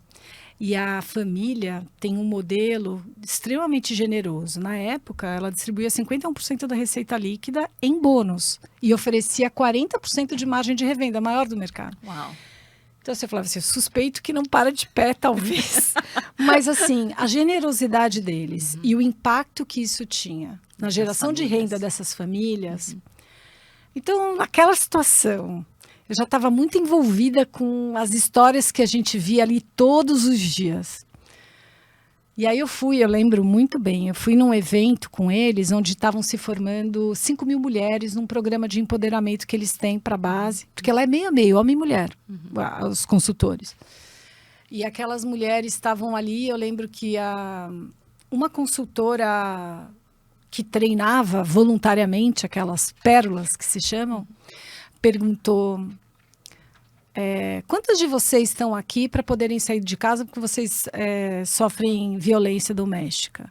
E a família tem um modelo extremamente generoso. Na época, ela distribuía 51% da receita líquida em bônus e oferecia 40% de margem de revenda, a maior do mercado. Uau! Então, você falava assim, suspeito que não para de pé, talvez. Mas, assim, a generosidade deles e o impacto que isso tinha na geração de renda dessas famílias. Então, naquela situação, eu já estava muito envolvida com as histórias que a gente via ali todos os dias. E aí eu lembro muito bem, eu fui num evento com eles, onde estavam se formando 5 mil mulheres num programa de empoderamento que eles têm para a base, porque ela é meio a meio, homem e mulher, os consultores. E aquelas mulheres estavam ali, eu lembro que uma consultora que treinava voluntariamente aquelas pérolas que se chamam, perguntou... quantas de vocês estão aqui para poderem sair de casa porque vocês sofrem violência doméstica?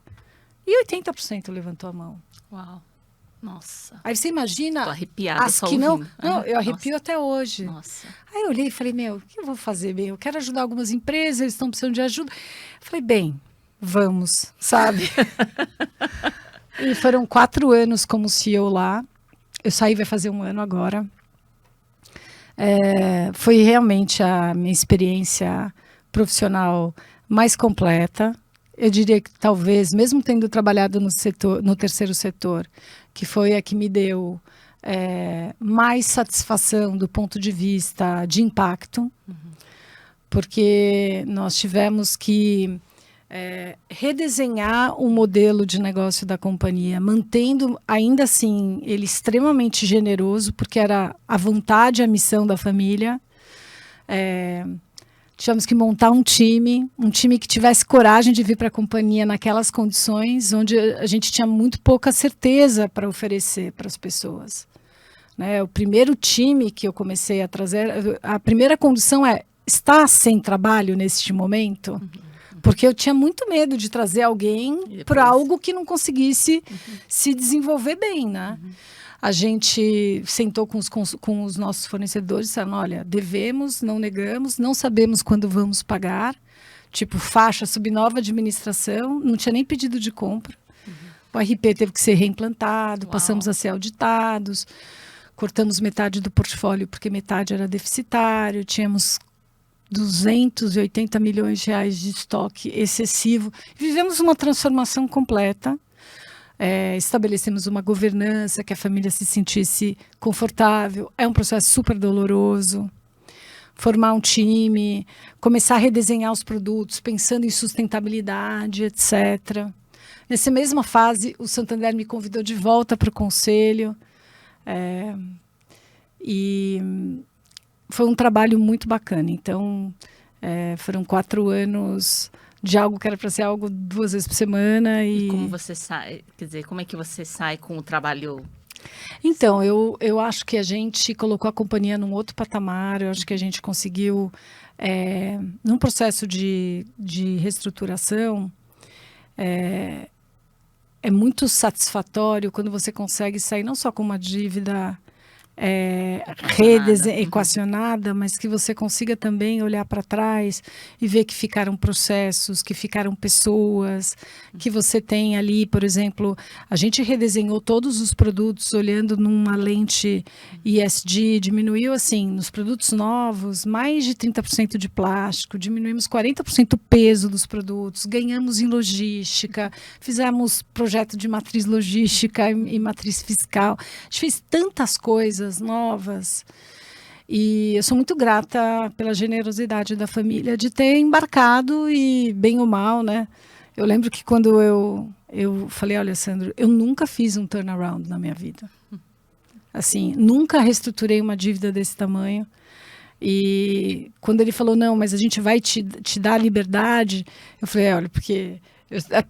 E 80% levantou a mão. Uau! Nossa! Aí você imagina... Tô arrepiada as só que não... ouvindo. Não, eu arrepio até hoje. Nossa! Aí eu olhei e falei, o que eu vou fazer? Eu quero ajudar algumas empresas, eles estão precisando de ajuda. Eu falei, vamos, sabe? E foram 4 anos como CEO lá. Eu saí, vai fazer 1 ano agora. Foi realmente a minha experiência profissional mais completa. Eu diria que talvez, mesmo tendo trabalhado no terceiro setor, que foi a que me deu mais satisfação do ponto de vista de impacto, porque nós tivemos que redesenhar o modelo de negócio da companhia, mantendo ainda assim ele extremamente generoso, porque era a vontade, a missão da família. tivemos que montar um time que tivesse coragem de vir para a companhia naquelas condições, onde a gente tinha muito pouca certeza para oferecer para as pessoas. Né? O primeiro time que eu comecei a trazer, a primeira condição é estar sem trabalho neste momento, porque eu tinha muito medo de trazer alguém para algo que não conseguisse se desenvolver bem, né? A gente sentou com os nossos fornecedores e disseram, olha, devemos, não negamos, não sabemos quando vamos pagar, tipo faixa subnova administração, não tinha nem pedido de compra. O RP teve que ser reimplantado, passamos a ser auditados, cortamos metade do portfólio porque metade era deficitário, tínhamos 280 milhões de reais de estoque excessivo. Vivemos uma transformação completa. Estabelecemos uma governança que a família se sentisse confortável. É um processo super doloroso. Formar um time, começar a redesenhar os produtos, pensando em sustentabilidade, etc. Nessa mesma fase, o Santander me convidou de volta para o conselho. E foi um trabalho muito bacana. Então, foram 4 anos de algo que era para ser algo 2 vezes por semana. E como você sai, quer dizer, como é que você sai com o trabalho? Então, eu acho que a gente colocou a companhia num outro patamar, eu acho que a gente conseguiu, num processo de reestruturação, é muito quando você consegue sair não só com uma dívida equacionada, mas que você consiga também olhar para trás e ver que ficaram processos, que ficaram pessoas, que você tem ali, por exemplo, a gente redesenhou todos os produtos olhando numa lente ESG, diminuiu assim, nos produtos novos, mais de 30% de plástico, diminuímos 40% o peso dos produtos, ganhamos em logística, fizemos projeto de matriz logística e matriz fiscal, a gente fez tantas coisas novas e eu sou muito grata pela generosidade da família de ter embarcado e bem ou mal, né? Eu lembro que quando eu falei, olha, Sandro, eu nunca fiz um turnaround na minha vida. Assim, nunca reestruturei uma dívida desse tamanho. E quando ele falou, não, mas a gente vai te dar liberdade, eu falei, olha, porque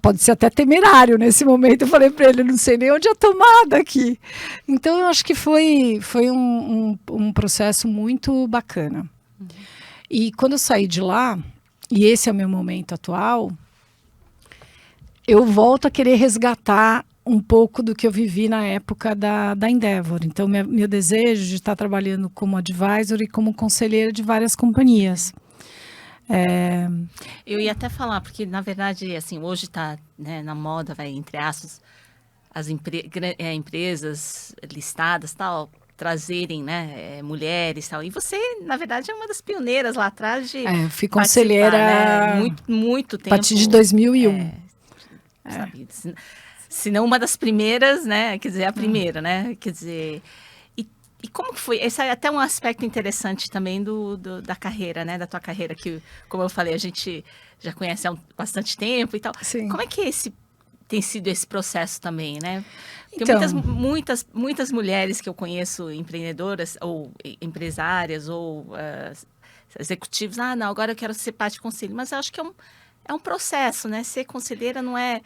pode ser até temerário nesse momento. Eu falei para ele, não sei nem onde é a tomada aqui. Então, eu acho que foi um processo muito bacana. E quando eu saí de lá, e esse é o meu momento atual, eu volto a querer resgatar um pouco do que eu vivi na época da Endeavor. Então, meu desejo de estar trabalhando como advisor e como conselheira de várias companhias. Eu ia até falar, porque na verdade, assim, hoje está, né, na moda, entre aspas, as empresas listadas, tal, trazerem, né, mulheres, tal. E você, na verdade, é uma das pioneiras lá atrás de fui conselheira, né, muito tempo. A partir de 2001. Sabe, se não uma das primeiras, né, quer dizer, a primeira, né, quer dizer... E como que foi? Esse é até um aspecto interessante também da carreira, né? Da tua carreira, que, como eu falei, a gente já conhece há bastante tempo e tal. Sim. Como é que tem sido esse processo também, né? Tem então, muitas mulheres que eu conheço, empreendedoras ou empresárias ou executivos. Ah, não, agora eu quero ser parte de conselho. Mas eu acho que é um processo, né? Ser conselheira não é...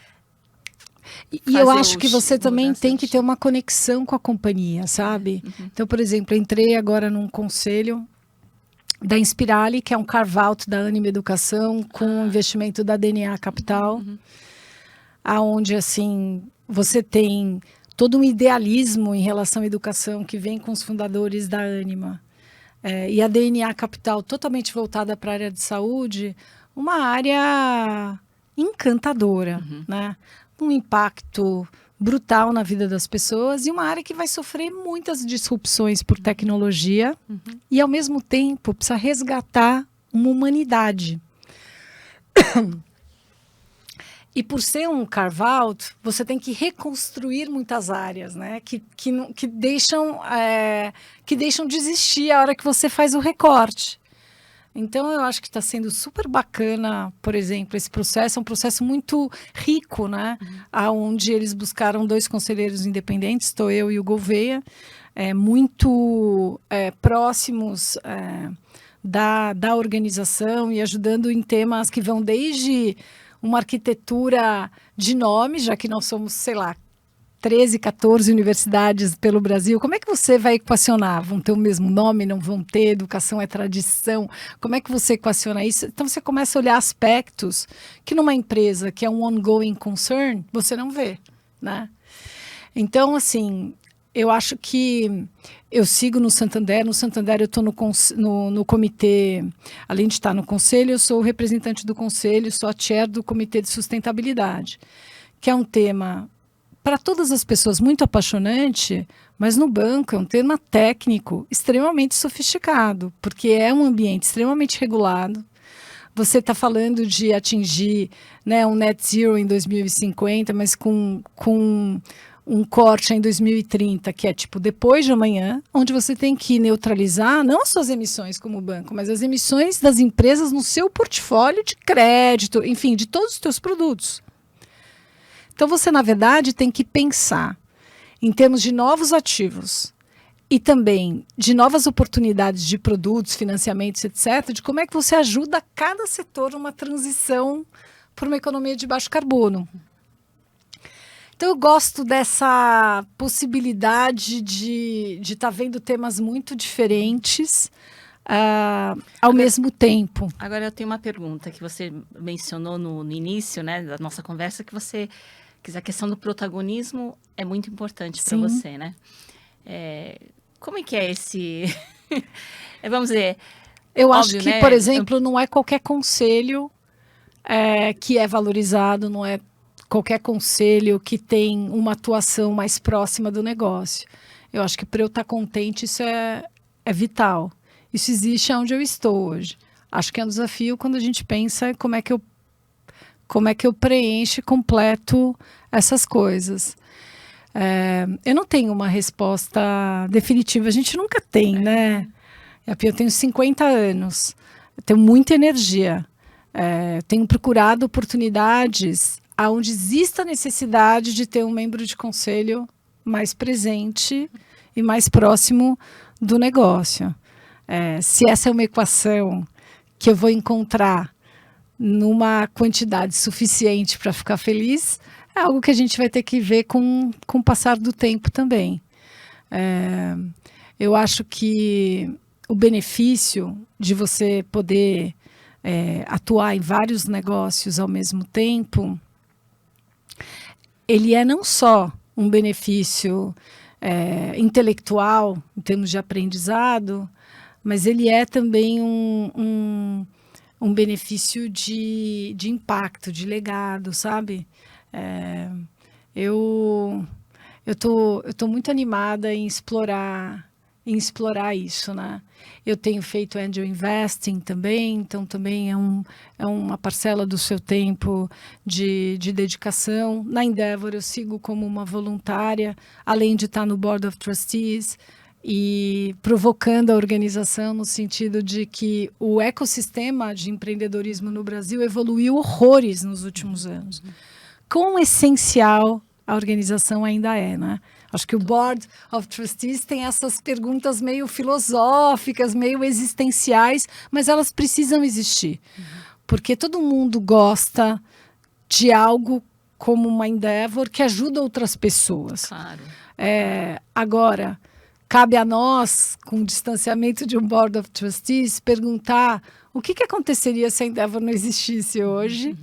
E eu acho que você também tem que ter uma conexão com a companhia, sabe? Então, por exemplo, entrei agora num conselho da Inspirali, que é um carve-out da Anima Educação, com investimento da DNA Capital, aonde assim, você tem todo um idealismo em relação à educação que vem com os fundadores da Anima. E a DNA Capital, totalmente voltada para a área de saúde, uma área encantadora, né? Um impacto brutal na vida das pessoas e uma área que vai sofrer muitas disrupções por tecnologia e, ao mesmo tempo, precisa resgatar uma humanidade. E por ser um carve-out, você tem que reconstruir muitas áreas, né? Que deixam de existir a hora que você faz o recorte. Então, eu acho que está sendo super bacana, por exemplo, esse processo. É um processo muito rico, né? Onde eles buscaram 2 conselheiros independentes, estou eu e o Gouveia, muito próximos da organização e ajudando em temas que vão desde uma arquitetura de nome, já que nós somos, sei lá, 13, 14 universidades pelo Brasil. Como é que você vai equacionar? Vão ter o mesmo nome, não vão ter? Educação é tradição. Como é que você equaciona isso? Então, você começa a olhar aspectos que numa empresa que é um ongoing concern, você não vê, né? Então, assim, eu acho que eu sigo no Santander. No Santander eu estou no comitê, além de estar no conselho, eu sou o representante do conselho, sou a chair do comitê de sustentabilidade, que é um tema para todas as pessoas muito apaixonante, mas no banco é um tema técnico extremamente sofisticado, porque é um ambiente extremamente regulado. Você está falando de atingir, né, um net zero em 2050, mas com um corte em 2030, que é tipo depois de amanhã, onde você tem que neutralizar não as suas emissões como banco, mas as emissões das empresas no seu portfólio de crédito, enfim, de todos os seus produtos. Então, você, na verdade, tem que pensar em termos de novos ativos e também de novas oportunidades de produtos, financiamentos, etc., de como é que você ajuda cada setor numa transição para uma economia de baixo carbono. Então, eu gosto dessa possibilidade de estar vendo temas muito diferentes ao mesmo tempo. Agora, eu tenho uma pergunta que você mencionou no início, né, da nossa conversa, que a questão do protagonismo é muito importante para você, né? Como é que é esse... Vamos dizer... Eu óbvio, acho que, né? por exemplo, não é qualquer conselho que é valorizado, não é qualquer conselho que tem uma atuação mais próxima do negócio. Eu acho que para eu estar contente, isso é vital. Isso existe onde eu estou hoje. Acho que é um desafio quando a gente pensa como é que eu preencho e completo essas coisas. Eu não tenho uma resposta definitiva. A gente nunca tem, né? Eu tenho 50 anos, eu tenho muita energia. Tenho procurado oportunidades onde exista a necessidade de ter um membro de conselho mais presente e mais próximo do negócio. Se essa é uma equação que eu vou encontrar numa quantidade suficiente para ficar feliz, é algo que a gente vai ter que ver com o passar do tempo também. Eu acho que o benefício de você poder atuar em vários negócios ao mesmo tempo, ele é não só um benefício intelectual, em termos de aprendizado, mas ele é também um benefício de impacto, de legado, sabe? Eu tô muito animada em explorar isso, né? Eu tenho feito angel investing também, então também é uma parcela do seu tempo de dedicação. Na Endeavor eu sigo como uma voluntária, além de estar no Board of Trustees, e provocando a organização no sentido de que o ecossistema de empreendedorismo no Brasil evoluiu horrores nos últimos anos. Quão essencial a organização ainda é, né? Acho que o Board of Trustees tem essas perguntas meio filosóficas, meio existenciais, mas elas precisam existir. Porque todo mundo gosta de algo como uma Endeavor que ajuda outras pessoas. Claro. Agora, cabe a nós, com o distanciamento de um Board of Trustees, perguntar o que aconteceria se a Endeavor não existisse hoje,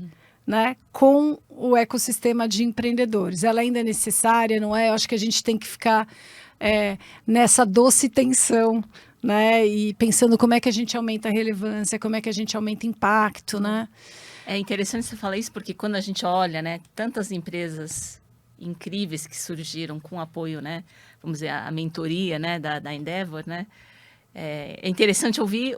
né, com o ecossistema de empreendedores. Ela ainda é necessária, não é? Eu acho que a gente tem que ficar nessa doce tensão, né, e pensando como é que a gente aumenta a relevância, como é que a gente aumenta o impacto, né? É interessante você falar isso, porque quando a gente olha, né, tantas empresas incríveis que surgiram com apoio, né, vamos dizer, a mentoria, né, da Endeavor, né, é interessante ouvir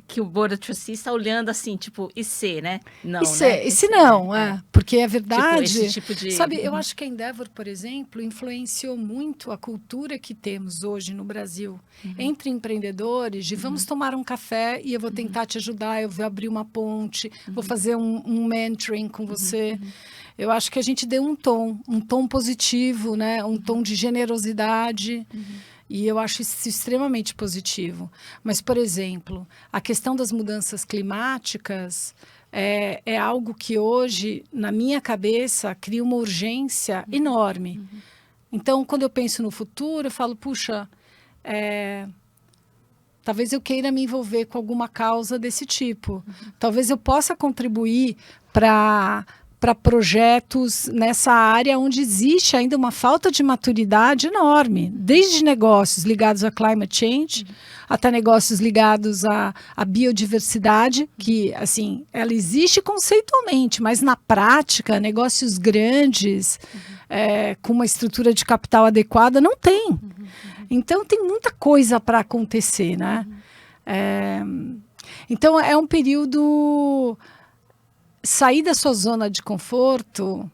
que o Board of Trustees está olhando assim, tipo, e se, né? Não, né? E se não, porque é verdade. Tipo, esse tipo de... Sabe, eu acho que a Endeavor, por exemplo, influenciou muito a cultura que temos hoje no Brasil. Entre empreendedores, de vamos tomar um café e eu vou tentar te ajudar, eu vou abrir uma ponte, vou fazer um mentoring com você. Eu acho que a gente deu um tom positivo, né? Um tom de generosidade. E eu acho isso extremamente positivo. Mas, por exemplo, a questão das mudanças climáticas é algo que hoje, na minha cabeça, cria uma urgência enorme. Então, quando eu penso no futuro, eu falo, puxa, talvez eu queira me envolver com alguma causa desse tipo. Talvez eu possa contribuir para projetos nessa área onde existe ainda uma falta de maturidade enorme, desde negócios ligados a climate change, até negócios ligados à biodiversidade, que, assim, ela existe conceitualmente, mas na prática, negócios grandes, com uma estrutura de capital adequada, não tem. Então, tem muita coisa para acontecer, né? Então, é um período... Sair da sua zona de conforto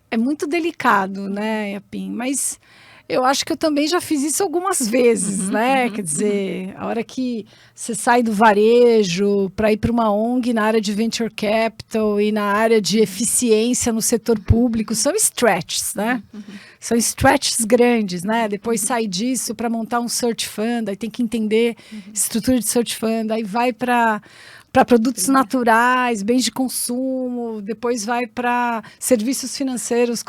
é muito delicado, né, Yapim? Mas eu acho que eu também já fiz isso algumas vezes, né? Quer dizer, a hora que você sai do varejo para ir para uma ONG na área de venture capital e na área de eficiência no setor público, são stretches, né? São stretches grandes, né? Depois sai disso para montar um search fund, aí tem que entender estrutura de search fund, aí vai para produtos naturais, bens de consumo, depois vai para serviços financeiros,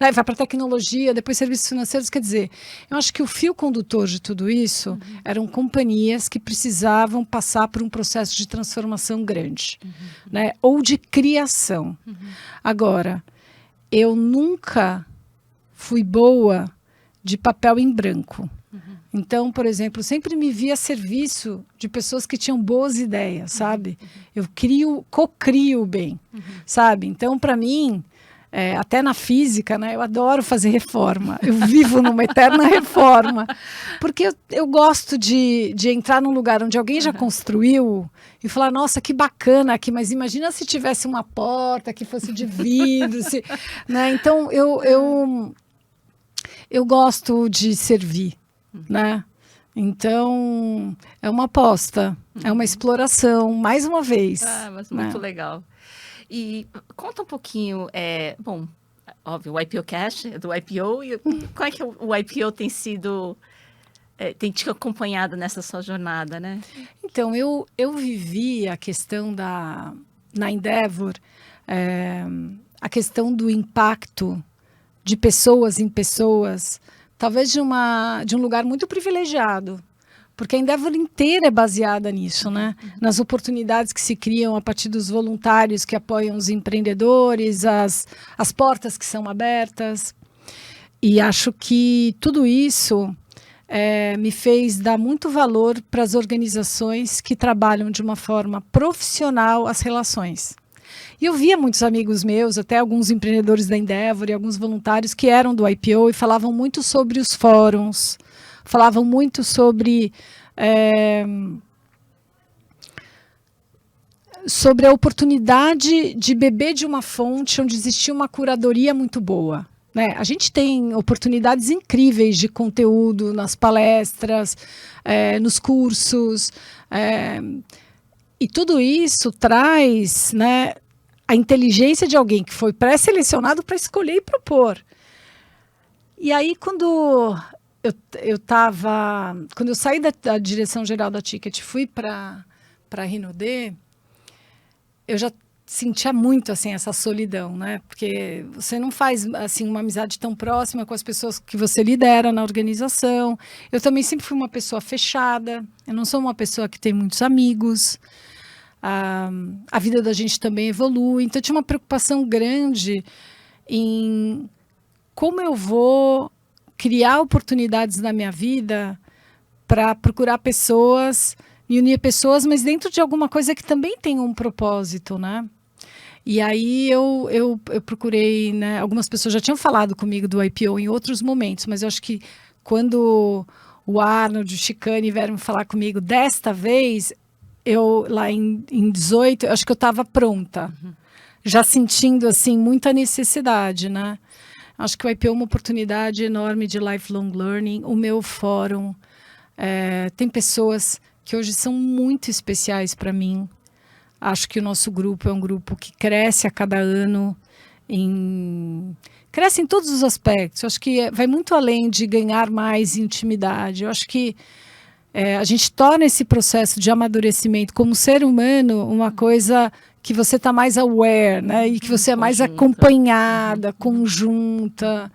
vai para tecnologia, depois serviços financeiros. Quer dizer, eu acho que o fio condutor de tudo isso eram companhias que precisavam passar por um processo de transformação grande, né? Ou de criação. Agora, eu nunca fui boa de papel em branco. Então, por exemplo, sempre me via a serviço de pessoas que tinham boas ideias, sabe? Eu co-crio bem, sabe? Então, para mim, até na física, né? Eu adoro fazer reforma. Eu vivo numa eterna reforma. Porque eu gosto de entrar num lugar onde alguém já construiu e falar, nossa, que bacana aqui, mas imagina se tivesse uma porta que fosse de vidro, né? Então, eu gosto de servir. Né? Então, é uma aposta, é uma exploração, mais uma vez. Mas muito legal. E conta um pouquinho, bom, óbvio, o IPO Cash, do IPO, e como é que o IPO tem sido, tem te acompanhado nessa sua jornada, né? Então, eu vivi a questão na Endeavor, a questão do impacto de pessoas em pessoas, talvez de um lugar muito privilegiado, porque a Endeavor inteira é baseada nisso, né? Nas oportunidades que se criam a partir dos voluntários que apoiam os empreendedores, as portas que são abertas. E acho que tudo isso me fez dar muito valor para as organizações que trabalham de uma forma profissional as relações. E eu via muitos amigos meus, até alguns empreendedores da Endeavor e alguns voluntários que eram do IPO e falavam muito sobre os fóruns, falavam muito sobre a oportunidade de beber de uma fonte onde existia uma curadoria muito boa. Né? A gente tem oportunidades incríveis de conteúdo nas palestras, nos cursos, e tudo isso traz, né, a inteligência de alguém que foi pré-selecionado para escolher e propor. E aí, quando eu saí da direção geral da Ticket, fui para a Rinode, eu já sentia muito assim essa solidão, né? Porque você não faz assim uma amizade tão próxima com as pessoas que você lidera na organização. Eu também sempre fui uma pessoa fechada. Eu não sou uma pessoa que tem muitos amigos. A vida da gente também evolui. Então, eu tinha uma preocupação grande em como eu vou criar oportunidades na minha vida para procurar pessoas, me unir a pessoas, mas dentro de alguma coisa que também tem um propósito, né? E aí eu procurei, né? Algumas pessoas já tinham falado comigo do IPO em outros momentos, mas eu acho que quando o Arnold e o Chicane vieram falar comigo desta vez, eu lá em 18, acho que eu estava pronta, já sentindo assim muita necessidade, né? Acho que o IPO é uma oportunidade enorme de lifelong learning. O meu fórum tem pessoas que hoje são muito especiais para mim. Acho que o nosso grupo é um grupo que cresce a cada ano. cresce em todos os aspectos. Eu acho que vai muito além de ganhar mais intimidade. Eu acho que a gente torna esse processo de amadurecimento como ser humano uma coisa que você está mais aware, né? E que você é mais acompanhada, conjunta.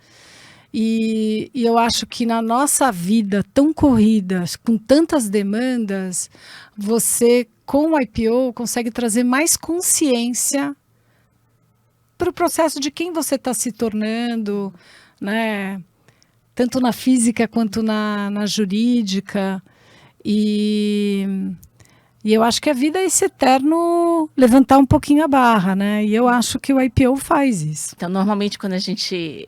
E eu acho que na nossa vida tão corrida, com tantas demandas, você, com o IPO, consegue trazer mais consciência para o processo de quem você está se tornando, né? Tanto na física quanto na jurídica. E eu acho que a vida é esse eterno levantar um pouquinho a barra, né? E eu acho que o IPO faz isso. Então, normalmente, quando a gente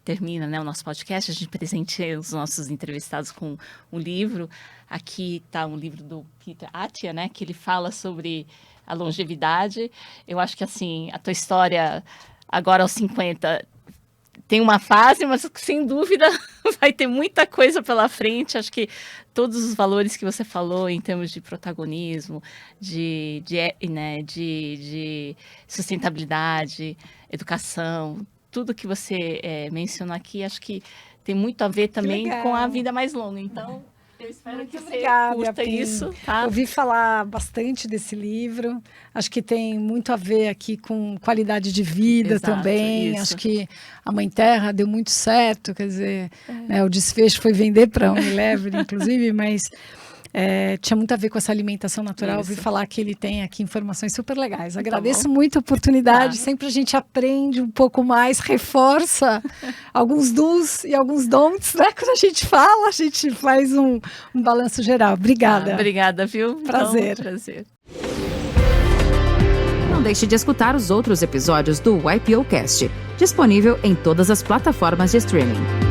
termina, né, o nosso podcast, a gente presenteia os nossos entrevistados com um livro. Aqui está um livro do Peter Attia, né, que ele fala sobre a longevidade. Eu acho que, assim, a tua história agora aos 50 tem uma fase, mas sem dúvida vai ter muita coisa pela frente. Acho que todos os valores que você falou em termos de protagonismo, de sustentabilidade, educação, tudo que você mencionou aqui, acho que tem muito a ver também com a vida mais longa. Então, eu espero que você curta isso. Tá? Ouvi falar bastante desse livro. Acho que tem muito a ver aqui com qualidade de vida. Exato, também. Isso. Acho que a Mãe Terra deu muito certo. Quer dizer, né, o desfecho foi vender para a Unilever, inclusive, mas tinha muito a ver com essa alimentação natural. Ouvi falar que ele tem aqui informações super legais. Agradeço muito a oportunidade. Sempre a gente aprende um pouco mais, reforça alguns do's e alguns don'ts, né? Quando a gente fala, a gente faz um balanço geral. Obrigada. Obrigada, viu? Prazer. Então, prazer. Não deixe de escutar os outros episódios do YPOcast, disponível em todas as plataformas de streaming.